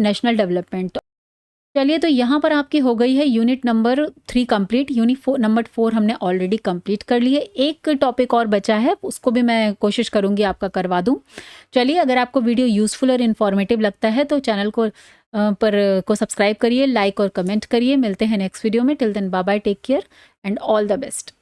national development. चलिए, तो यहाँ पर आपकी हो गई है unit number 3 complete. Unit number 4 हमने ऑलरेडी कंप्लीट कर ली है. एक टॉपिक और बचा है, उसको भी मैं कोशिश करूँगी आपका करवा दूँ. चलिए, अगर आपको वीडियो यूज़फुल और इन्फॉर्मेटिव लगता है तो चैनल को सब्सक्राइब करिए, लाइक और कमेंट करिए. मिलते हैं नेक्स्ट वीडियो में. Till then bye bye, take care and all the best.